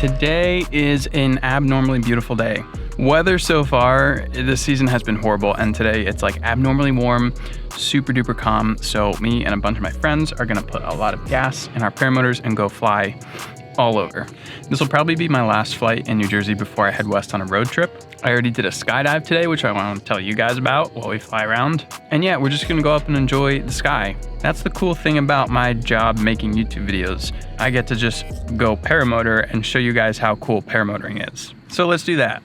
Today is an abnormally beautiful day. Weather so far this season has been horrible, and today it's like abnormally warm, super duper calm. So me and a bunch of my friends are gonna put a lot of gas in our paramotors and go fly all over. This will probably be my last flight in New Jersey before I head west on a road trip. I already did a skydive today, which I want to tell you guys about while we fly around. And yeah, we're just gonna go up and enjoy the sky. That's the cool thing about my job making YouTube videos. I get to just go paramotor and show you guys how cool paramotoring is. So let's do that.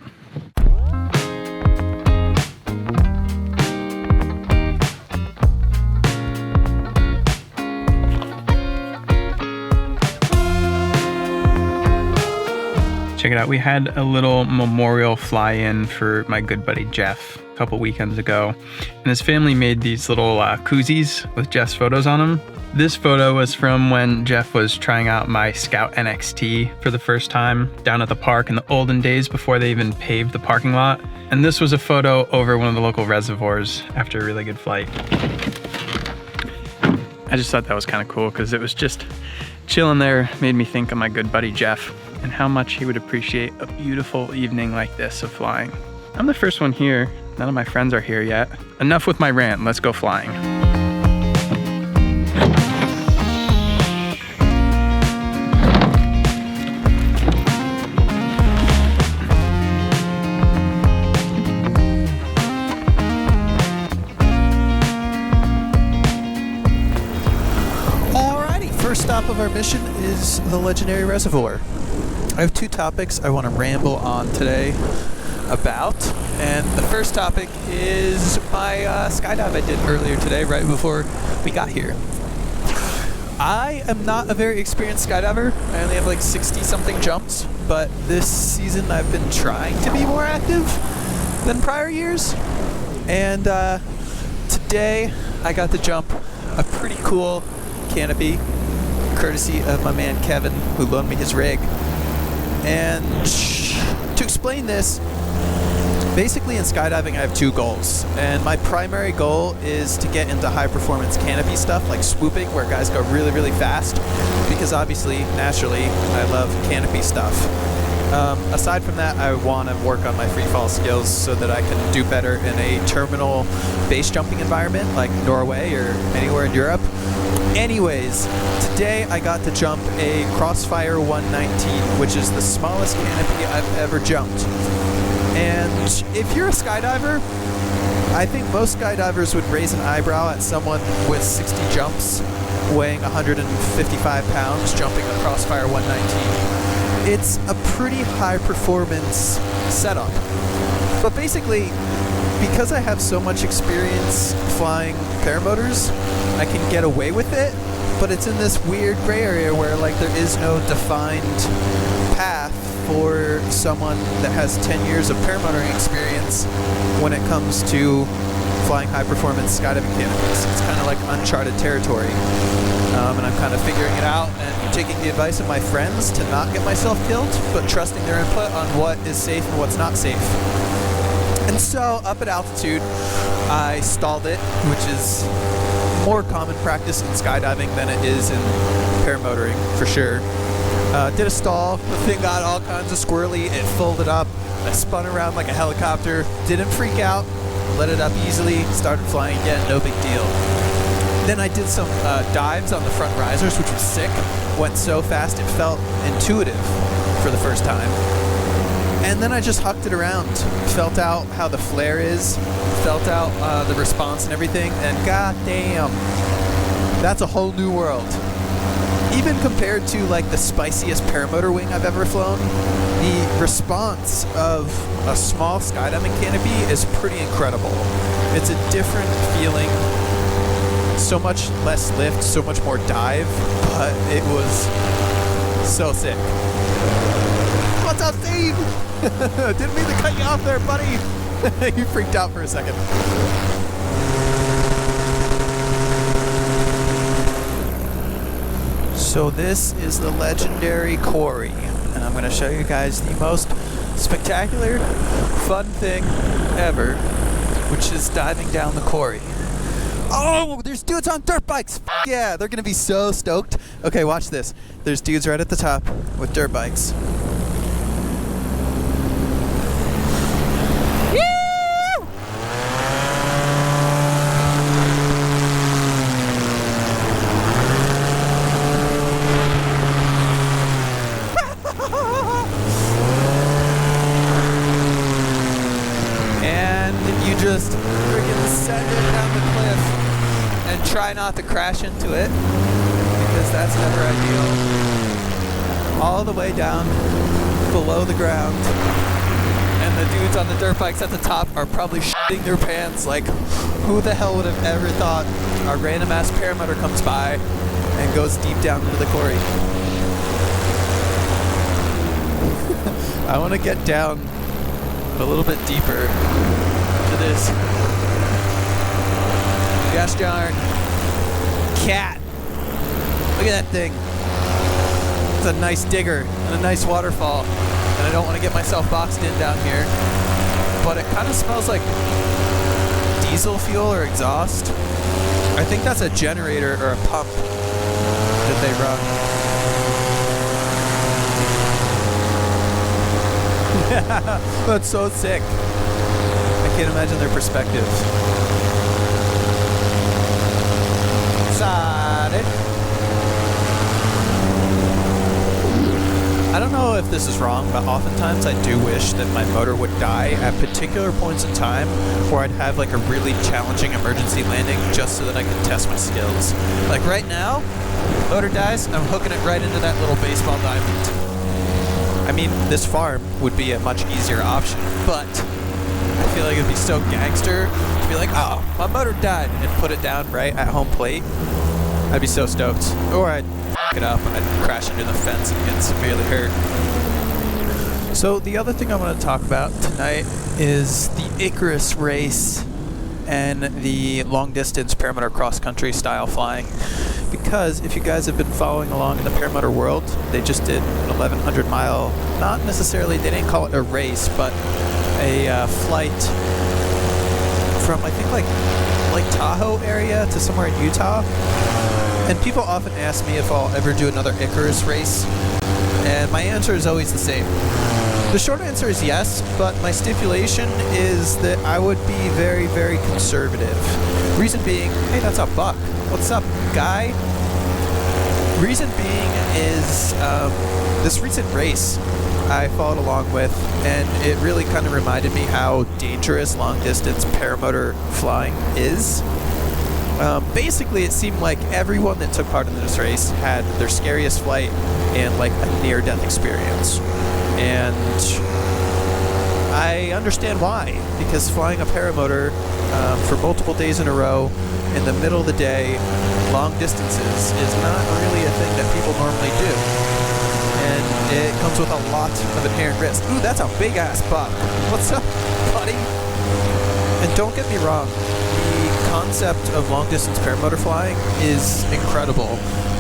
Check it out, we had a little memorial fly-in for my good buddy Jeff a couple weekends ago, and his family made these little koozies with Jeff's photos on them. This photo was from when Jeff was trying out my Scout NXT for the first time down at the park in the olden days before they even paved the parking lot. And this was a photo over one of the local reservoirs after a really good flight. I just thought that was kind of cool because it was just chilling there, made me think of my good buddy Jeff and how much he would appreciate a beautiful evening like this of flying. I'm the first one here. None of my friends are here yet. Enough with my rant, let's go flying. Alrighty, first stop of our mission is the legendary reservoir. I have two topics I want to ramble on today about, and the first topic is my skydive I did earlier today, right before we got here. I am not a very experienced skydiver. I only have like 60-something jumps, but this season I've been trying to be more active than prior years, and today I got to jump a pretty cool canopy, courtesy of my man Kevin, who loaned me his rig. And to explain this, basically in skydiving I have two goals, and my primary goal is to get into high performance canopy stuff like swooping, where guys go really, really fast, because obviously, naturally, I love canopy stuff. Aside from that, I want to work on my free fall skills so that I can do better in a terminal base jumping environment like Norway or anywhere in Europe. Anyways, today I got to jump a Crossfire 119, which is the smallest canopy I've ever jumped. And if you're a skydiver, I think most skydivers would raise an eyebrow at someone with 60 jumps, weighing 155 pounds, jumping a Crossfire 119. It's a pretty high performance setup. But basically, because I have so much experience flying paramotors, I can get away with it, but it's in this weird gray area where like there is no defined path for someone that has 10 years of paramotoring experience when it comes to flying high performance skydiving canopies. It's kind of like uncharted territory, and I'm kind of figuring it out and taking the advice of my friends to not get myself killed, but trusting their input on what is safe and what's not safe. And so, up at altitude, I stalled it, which is more common practice in skydiving than it is in paramotoring, for sure. Did a stall, the thing got all kinds of squirrely, it folded up, I spun around like a helicopter, didn't freak out, let it up easily, started flying again, no big deal. Then I did some dives on the front risers, which was sick, went so fast it felt intuitive for the first time. And then I just hucked it around, felt out how the flare is, felt out the response and everything, and goddamn, that's a whole new world. Even compared to like the spiciest paramotor wing I've ever flown, the response of a small skydiving canopy is pretty incredible. It's a different feeling, so much less lift, so much more dive, but it was so sick. What's up, Steve? Didn't mean to cut you off there, buddy. You freaked out for a second. So this is the legendary Quarry, and I'm going to show you guys the most spectacular, fun thing ever, which is diving down the Quarry. Oh, there's dudes on dirt bikes. Yeah, they're going to be so stoked. Okay, watch this. There's dudes right at the top with dirt bikes. try not to crash into it, because that's never ideal. All the way down below the ground. And the dudes on the dirt bikes at the top are probably shitting their pants like, who the hell would have ever thought a random ass paramotor comes by and goes deep down into the quarry. I want to get down a little bit deeper to this gosh darn cat. Look at that thing. It's a nice digger and a nice waterfall, and I don't want to get myself boxed in down here, but it kind of smells like diesel fuel or exhaust. I think that's a generator or a pump that they run. That's so sick. I can't imagine their perspective. Sorry. I don't know if this is wrong, but oftentimes I do wish that my motor would die at particular points in time, or I'd have like a really challenging emergency landing just so that I could test my skills. Like right now, motor dies, I'm hooking it right into that little baseball diamond. I mean, this farm would be a much easier option, but I feel like it'd be so gangster to be like, oh, my motor died, and put it down right at home plate. I'd be so stoked. Or I'd it up and I'd crash into the fence and get severely hurt. So the other thing I want to talk about tonight is the Icarus race and the long distance paramotor cross country style flying, because if you guys have been following along in the paramotor world, they just did an 1100 mile, not necessarily, they didn't call it a race, but a flight from I think like Lake Tahoe area to somewhere in Utah. And people often ask me if I'll ever do another Icarus race, and my answer is always the same. The short answer is yes, but my stipulation is that I would be very, very conservative. Reason being, hey, that's a buck. What's up, guy? Reason being is this recent race I followed along with, and it really kind of reminded me how dangerous long-distance paramotor flying is. Basically, it seemed like everyone that took part in this race had their scariest flight and like a near-death experience. And I understand why, because flying a paramotor for multiple days in a row in the middle of the day, long distances, is not really a thing that people normally do. And it comes with a lot of inherent risk. Ooh, that's a big-ass buck. What's up, buddy? And don't get me wrong, the concept of long-distance paramotor flying is incredible.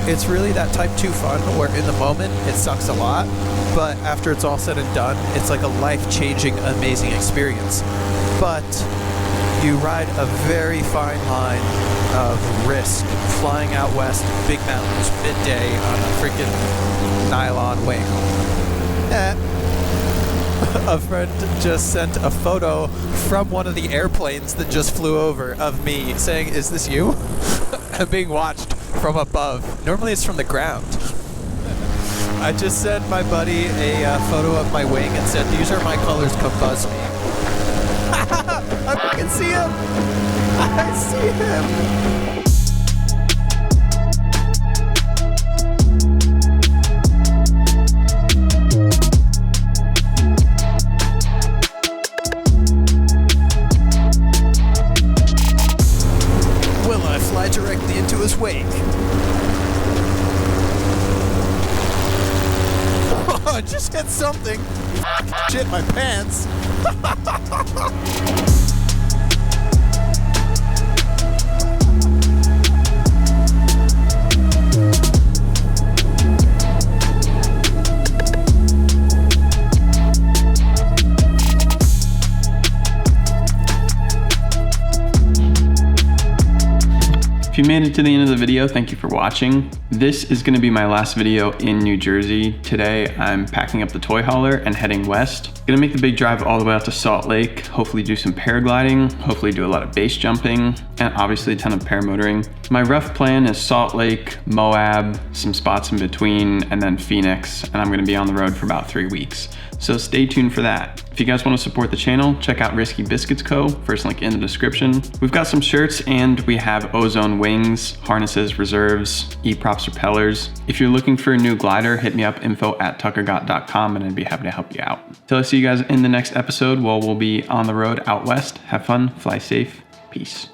It's really that type 2 fun where in the moment it sucks a lot, but after it's all said and done, it's like a life-changing, amazing experience. But you ride a very fine line of risk flying out west, big mountains, midday on a freaking nylon wing. A friend just sent a photo from one of the airplanes that just flew over of me saying, "Is this you?" I'm being watched from above. Normally it's from the ground. I just sent my buddy a photo of my wing and said, "These are my colors, come buzz me." I can see him! I see him! Directly into his wake. Oh, I just hit something. Shit, my pants. If you made it to the end of the video, thank you for watching. This is gonna be my last video in New Jersey. Today, I'm packing up the toy hauler and heading west. Gonna make the big drive all the way out to Salt Lake, hopefully do some paragliding, hopefully do a lot of base jumping, and obviously a ton of paramotoring. My rough plan is Salt Lake, Moab, some spots in between, and then Phoenix, and I'm gonna be on the road for about 3 weeks. So stay tuned for that. If you guys want to support the channel, check out Risky Biscuits Co. First link in the description. We've got some shirts and we have ozone wings wings, harnesses, reserves, E-props, propellers. If you're looking for a new glider, hit me up, info@tuckergott.com, and I'd be happy to help you out. Till I see you guys in the next episode, we'll be on the road out west. Have fun, fly safe, peace.